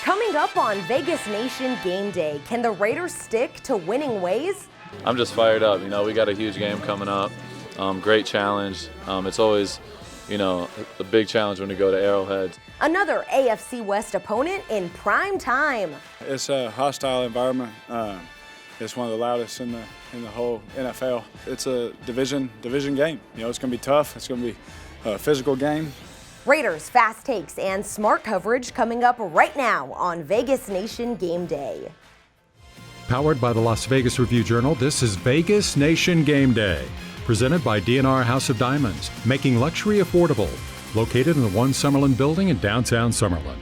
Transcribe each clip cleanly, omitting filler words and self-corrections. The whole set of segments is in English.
Coming up on Vegas Nation Game Day, can the Raiders stick to winning ways? I'm just fired up. We got a huge game coming up. Great challenge. It's always, a big challenge when you go to Arrowhead. Another AFC West opponent in prime time. It's a hostile environment. It's one of the loudest in the whole NFL. It's a division game. It's going to be tough. It's going to be a physical game. Raiders fast takes and smart coverage coming up right now on Vegas Nation Game Day. Powered by the Las Vegas Review-Journal, this is Vegas Nation Game Day. Presented by D&R House of Diamonds, making luxury affordable. Located in the One Summerlin building in downtown Summerlin.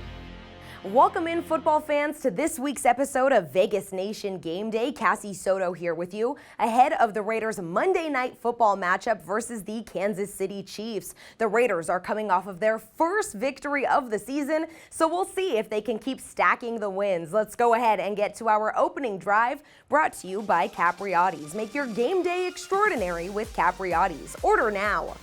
Welcome in, football fans, to this week's episode of Vegas Nation Game Day. Cassie Soto here with you ahead of the Raiders' Monday Night Football matchup versus the Kansas City Chiefs. The Raiders are coming off of their first victory of the season, so we'll see if they can keep stacking the wins. Let's go ahead and get to our opening drive, brought to you by Capriotti's. Make your game day extraordinary with Capriotti's. Order now.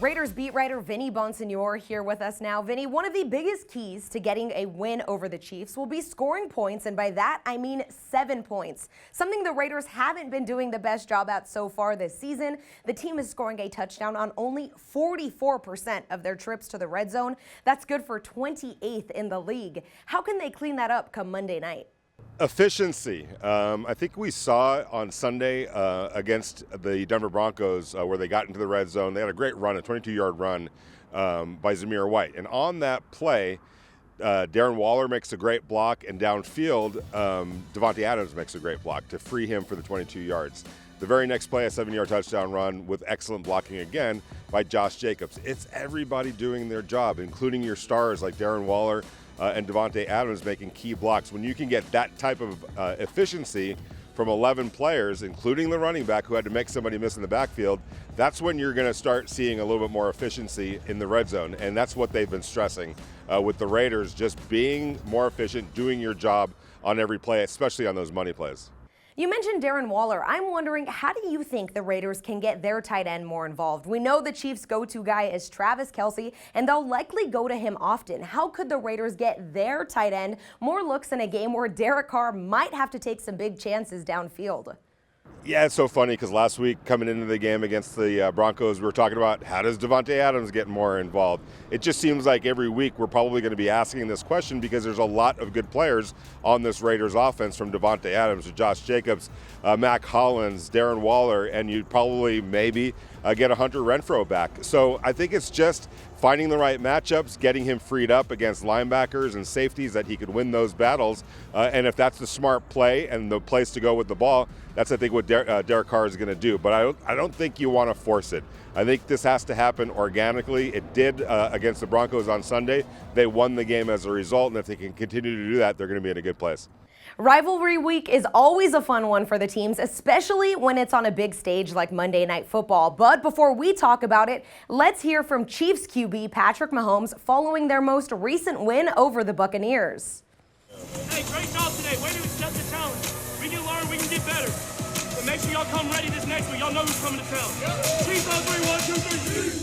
Raiders beat writer Vinny Bonsignore here with us now. Vinny, one of the biggest keys to getting a win over the Chiefs will be scoring points, and by that I mean 7 points. Something the Raiders haven't been doing the best job at so far this season. The team is scoring a touchdown on only 44% of their trips to the red zone. That's good for 28th in the league. How can they clean that up come Monday night? Efficiency. I think we saw on Sunday against the Denver Broncos where they got into the red zone. They had a great run, a 22-yard run by Zamir White. And on that play, Darren Waller makes a great block, and downfield, Davante Adams makes a great block to free him for the 22 yards. The very next play, a 7-yard touchdown run with excellent blocking again by Josh Jacobs. It's everybody doing their job, including your stars like Darren Waller and Davante Adams making key blocks. When you can get that type of efficiency from 11 players, including the running back who had to make somebody miss in the backfield, that's when you're going to start seeing a little bit more efficiency in the red zone. And that's what they've been stressing with the Raiders, just being more efficient, doing your job on every play, especially on those money plays. You mentioned Darren Waller. I'm wondering, how do you think the Raiders can get their tight end more involved? We know the Chiefs' go-to guy is Travis Kelce, and they'll likely go to him often. How could the Raiders get their tight end more looks in a game where Derek Carr might have to take some big chances downfield? Yeah, it's so funny because last week coming into the game against the Broncos, we were talking about how does Davante Adams get more involved. It just seems like every week we're probably going to be asking this question because there's a lot of good players on this Raiders offense, from Davante Adams to Josh Jacobs, Mac Hollins, Darren Waller, and you'd probably maybe get a Hunter Renfrow back. So I think it's just finding the right matchups, getting him freed up against linebackers and safeties that he could win those battles. And if that's the smart play and the place to go with the ball, that's, I think, what Derek Carr is going to do. But I don't think you want to force it. I think this has to happen organically. It did against the Broncos on Sunday. They won the game as a result, and if they can continue to do that, they're going to be in a good place. Rivalry week is always a fun one for the teams, especially when it's on a big stage like Monday Night Football. But before we talk about it, let's hear from Chiefs QB Patrick Mahomes following their most recent win over the Buccaneers. Hey, great job today. Way to accept the challenge. We can learn, we can get better. But make sure y'all come ready this next week. Y'all know who's coming to town. Chiefs on 3, 1, 2, 3.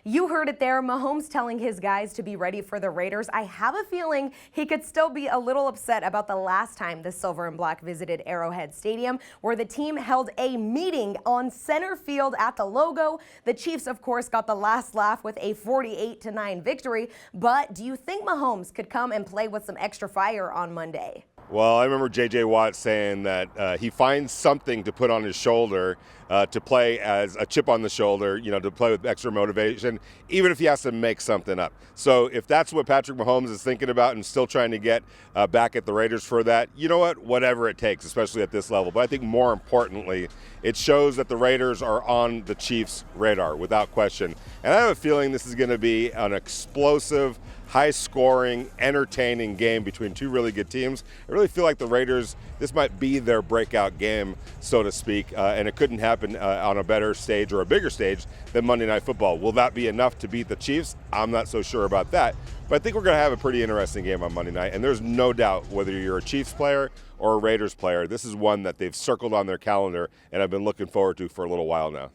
You heard it there, Mahomes telling his guys to be ready for the Raiders. I have a feeling he could still be a little upset about the last time the Silver and Black visited Arrowhead Stadium, where the team held a meeting on center field at the logo. The Chiefs, of course, got the last laugh with a 48-9 victory. But do you think Mahomes could come and play with some extra fire on Monday? Well, I remember J.J. Watt saying that he finds something to put on his shoulder to play as a chip on the shoulder, to play with extra motivation, even if he has to make something up. So if that's what Patrick Mahomes is thinking about and still trying to get back at the Raiders for that, you know what? Whatever it takes, especially at this level. But I think more importantly, it shows that the Raiders are on the Chiefs' radar without question. And I have a feeling this is going to be an explosive, high-scoring, entertaining game between two really good teams. I really feel like the Raiders, this might be their breakout game, so to speak, and it couldn't happen on a better stage or a bigger stage than Monday Night Football. Will that be enough to beat the Chiefs? I'm not so sure about that, but I think we're going to have a pretty interesting game on Monday night, and there's no doubt whether you're a Chiefs player or a Raiders player, this is one that they've circled on their calendar and have been looking forward to for a little while now.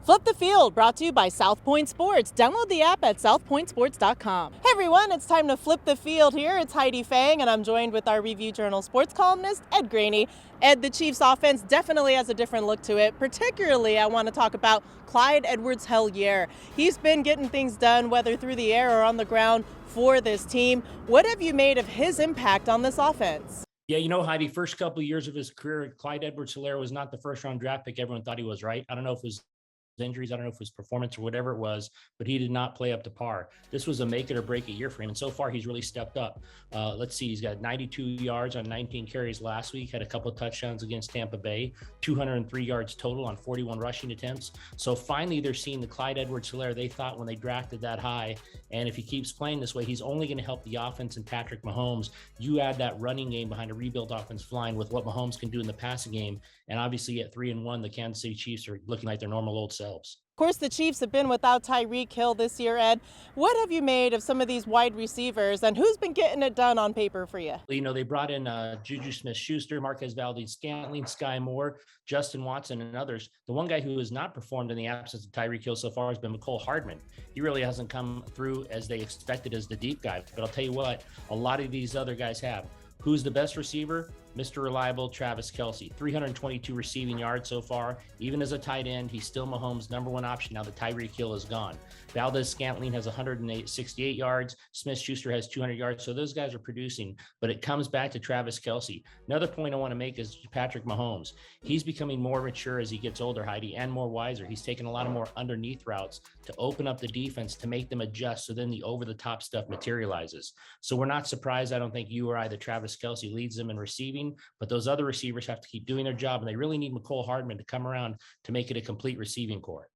Flip the Field, brought to you by South Point Sports. Download the app at southpointsports.com. Hey everyone, it's time to flip the field here. It's Heidi Fang, and I'm joined with our Review Journal sports columnist, Ed Graney. Ed, the Chiefs offense definitely has a different look to it. Particularly, I want to talk about Clyde Edwards-Helaire. He's been getting things done, whether through the air or on the ground, for this team. What have you made of his impact on this offense? Yeah, you know, Heidi, first couple of years of his career, Clyde Edwards-Helaire was not the first-round draft pick everyone thought he was, right? I don't know if it was injuries, I don't know if it was performance or whatever it was, but he did not play up to par. This was a make it or break it year for him, and so far he's really stepped up. Let's see, he's got 92 yards on 19 carries last week, had a couple of touchdowns against Tampa Bay, 203 yards total on 41 rushing attempts. So finally they're seeing the Clyde Edwards-Helaire they thought when they drafted that high, and if he keeps playing this way, he's only going to help the offense and Patrick Mahomes. You add that running game behind a rebuilt offensive line with what Mahomes can do in the passing game, and obviously at 3-1, the Kansas City Chiefs are looking like their normal old selves. Of course, the Chiefs have been without Tyreek Hill this year, Ed. What have you made of some of these wide receivers, and who's been getting it done on paper for you? You know, they brought in Juju Smith-Schuster, Marquez Valdes-Scantling, Sky Moore, Justin Watson, and others. The one guy who has not performed in the absence of Tyreek Hill so far has been Mecole Hardman. He really hasn't come through as they expected as the deep guy. But I'll tell you what, a lot of these other guys have. Who's the best receiver? Mr. Reliable, Travis Kelce, 322 receiving yards so far. Even as a tight end, he's still Mahomes' number one option now that Tyreek Hill is gone. Valdes-Scantling has 168 yards. Smith-Schuster has 200 yards. So those guys are producing, but it comes back to Travis Kelce. Another point I want to make is Patrick Mahomes. He's becoming more mature as he gets older, Heidi, and more wiser. He's taken a lot of more underneath routes to open up the defense, to make them adjust, so then the over-the-top stuff materializes. So we're not surprised, I don't think you or I, that Travis Kelce leads them in receiving, but those other receivers have to keep doing their job, and they really need Mecole Hardman to come around to make it a complete receiving corps.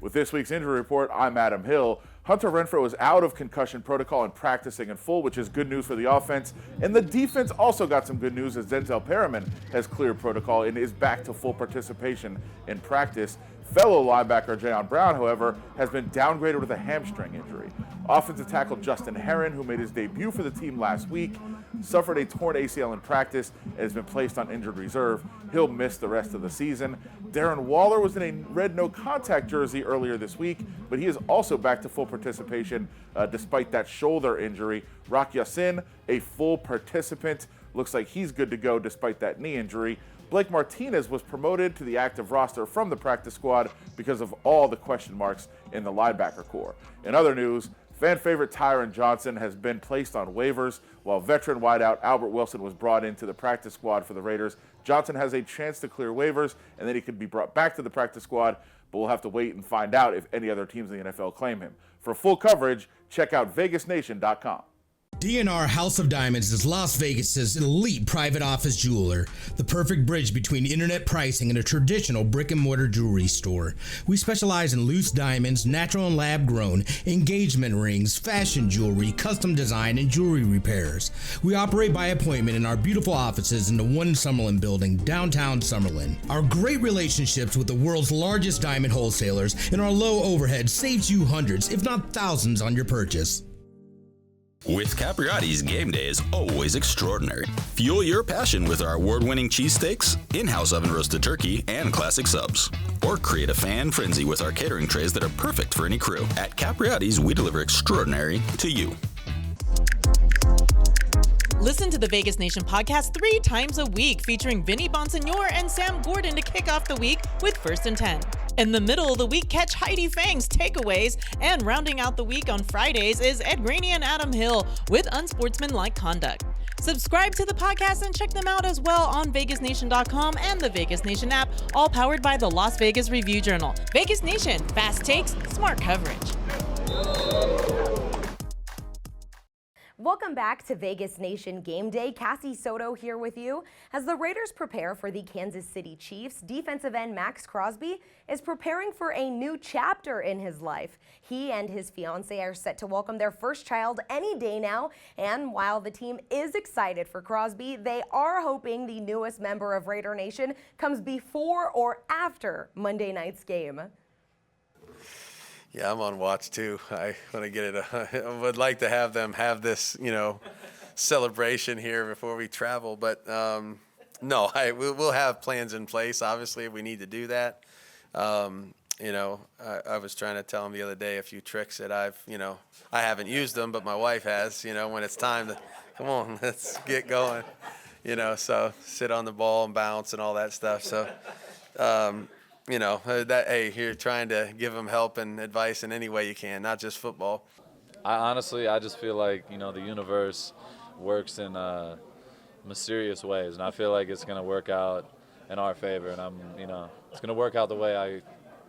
With this week's injury report, I'm Adam Hill. Hunter Renfrow is out of concussion protocol and practicing in full, which is good news for the offense. And the defense also got some good news as Denzel Perriman has cleared protocol and is back to full participation in practice. Fellow linebacker Jayon Brown, however, has been downgraded with a hamstring injury. Offensive tackle Justin Herron, who made his debut for the team last week, suffered a torn ACL in practice and has been placed on injured reserve. He'll miss the rest of the season. Darren Waller was in a red no-contact jersey earlier this week, but he is also back to full participation despite that shoulder injury. Rock Ya-Sin, a full participant, looks like he's good to go despite that knee injury. Blake Martinez was promoted to the active roster from the practice squad because of all the question marks in the linebacker corps. In other news, fan favorite Tyron Johnson has been placed on waivers, while veteran wideout Albert Wilson was brought into the practice squad for the Raiders. Johnson has a chance to clear waivers, and then he could be brought back to the practice squad, but we'll have to wait and find out if any other teams in the NFL claim him. For full coverage, check out VegasNation.com. DNR House of Diamonds is Las Vegas's elite private office jeweler, the perfect bridge between internet pricing and a traditional brick-and-mortar jewelry store. We specialize in loose diamonds, natural and lab-grown, engagement rings, fashion jewelry, custom design, and jewelry repairs. We operate by appointment in our beautiful offices in the One Summerlin building, downtown Summerlin. Our great relationships with the world's largest diamond wholesalers and our low overhead saves you hundreds, if not thousands, on your purchase. With Capriotti's, game day is always extraordinary. Fuel your passion with our award-winning cheesesteaks, in-house oven-roasted turkey, and classic subs. Or create a fan frenzy with our catering trays that are perfect for any crew. At Capriotti's, we deliver extraordinary to you. Listen to the Vegas Nation podcast 3 times a week, featuring Vinny Bonsignor and Sam Gordon to kick off the week with First and 10. In the middle of the week, catch Heidi Fang's takeaways, and rounding out the week on Fridays is Ed Graney and Adam Hill with Unsportsmanlike Conduct. Subscribe to the podcast and check them out as well on VegasNation.com and the Vegas Nation app, all powered by the Las Vegas Review Journal. Vegas Nation, fast takes, smart coverage. Welcome back to Vegas Nation Game Day. Cassie Soto here with you. As the Raiders prepare for the Kansas City Chiefs, defensive end Max Crosby is preparing for a new chapter in his life. He and his fiancée are set to welcome their first child any day now, and while the team is excited for Crosby, they are hoping the newest member of Raider Nation comes before or after Monday night's game. Yeah, I'm on watch too. I want to get it. I would like to have them have this, celebration here before we travel. But No, we'll have plans in place. Obviously, if we need to do that. I was trying to tell him the other day a few tricks that I haven't used them, but my wife has. When it's time to, come on, let's get going. So sit on the ball and bounce and all that stuff. So, you're trying to give them help and advice in any way you can, not just football. I just feel like, the universe works in mysterious ways, and I feel like it's going to work out in our favor, and it's going to work out the way I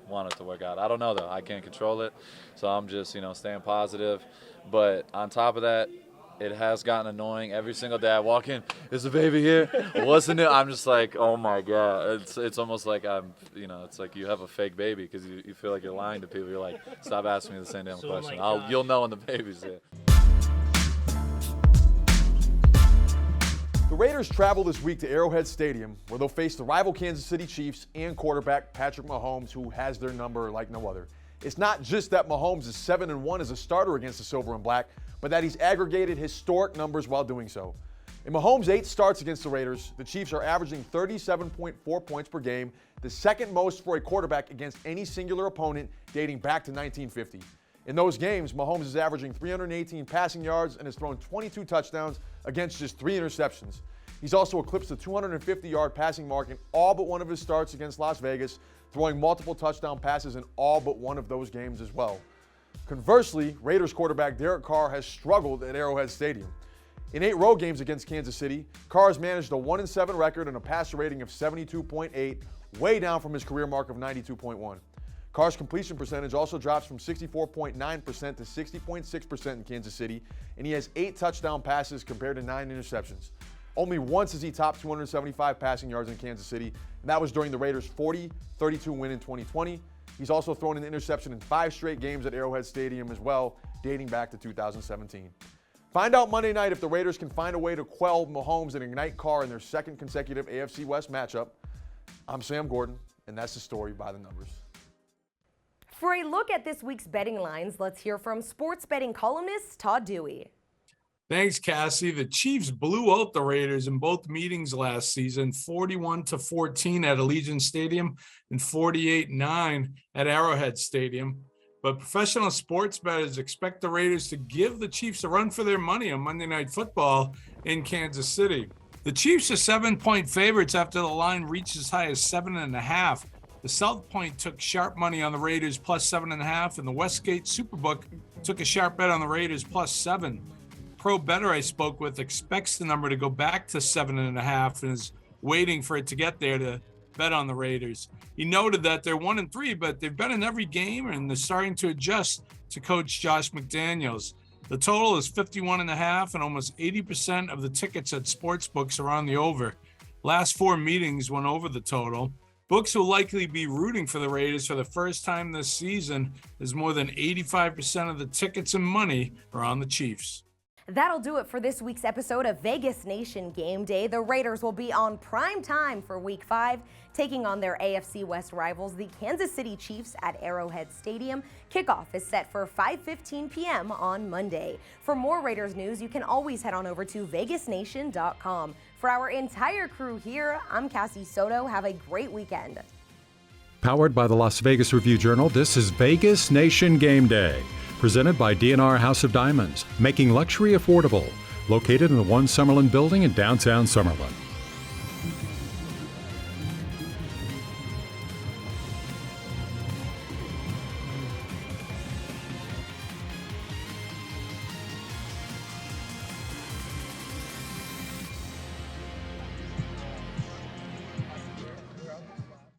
want it to work out. I don't know, though. I can't control it, so I'm just, staying positive. But on top of that, it has gotten annoying. Every single day I walk in, is the baby here? Wasn't it? I'm just like, oh my God. It's almost like it's like you have a fake baby because you feel like you're lying to people. You're like, stop asking me the same damn question. You'll know when the baby's here. The Raiders travel this week to Arrowhead Stadium, where they'll face the rival Kansas City Chiefs and quarterback Patrick Mahomes, who has their number like no other. It's not just that Mahomes is 7-1 as a starter against the Silver and Black, but that he's aggregated historic numbers while doing so. In Mahomes' 8 starts against the Raiders, the Chiefs are averaging 37.4 points per game, the second most for a quarterback against any singular opponent dating back to 1950. In those games, Mahomes is averaging 318 passing yards and has thrown 22 touchdowns against just 3 interceptions. He's also eclipsed the 250-yard passing mark in all but one of his starts against Las Vegas, throwing multiple touchdown passes in all but one of those games as well. Conversely, Raiders quarterback Derek Carr has struggled at Arrowhead Stadium. In 8 road games against Kansas City, Carr has managed a 1-7 record and a passer rating of 72.8, way down from his career mark of 92.1. Carr's completion percentage also drops from 64.9% to 60.6% in Kansas City, and he has 8 touchdown passes compared to 9 interceptions. Only once has he topped 275 passing yards in Kansas City, and that was during the Raiders' 40-32 win in 2020. He's also thrown an interception in 5 straight games at Arrowhead Stadium as well, dating back to 2017. Find out Monday night if the Raiders can find a way to quell Mahomes and ignite Carr in their second consecutive AFC West matchup. I'm Sam Gordon, and that's the story by the numbers. For a look at this week's betting lines, let's hear from sports betting columnist Todd Dewey. Thanks, Cassie. The Chiefs blew out the Raiders in both meetings last season, 41-14 at Allegiant Stadium and 48-9 at Arrowhead Stadium. But professional sports bettors expect the Raiders to give the Chiefs a run for their money on Monday Night Football in Kansas City. The Chiefs are 7-point favorites after the line reached as high as 7.5. The South Point took sharp money on the Raiders plus 7.5, and the Westgate Superbook took a sharp bet on the Raiders plus 7. Pro bettor I spoke with expects the number to go back to 7.5 and is waiting for it to get there to bet on the Raiders. He noted that they're 1-3, but they've been in every game and they're starting to adjust to Coach Josh McDaniels. The total is 51.5, and almost 80% of the tickets at sportsbooks are on the over. Last 4 meetings went over the total. Books will likely be rooting for the Raiders for the first time this season, as more than 85% of the tickets and money are on the Chiefs. That'll do it for this week's episode of Vegas Nation Game Day. The Raiders will be on prime time for Week 5, taking on their AFC West rivals, the Kansas City Chiefs, at Arrowhead Stadium. Kickoff is set for 5:15 p.m. on Monday. For more Raiders news, you can always head on over to vegasnation.com. For our entire crew here, I'm Cassie Soto. Have a great weekend. Powered by the Las Vegas Review-Journal, this is Vegas Nation Game Day. Presented by DNR House of Diamonds, making luxury affordable. Located in the One Summerlin building in downtown Summerlin.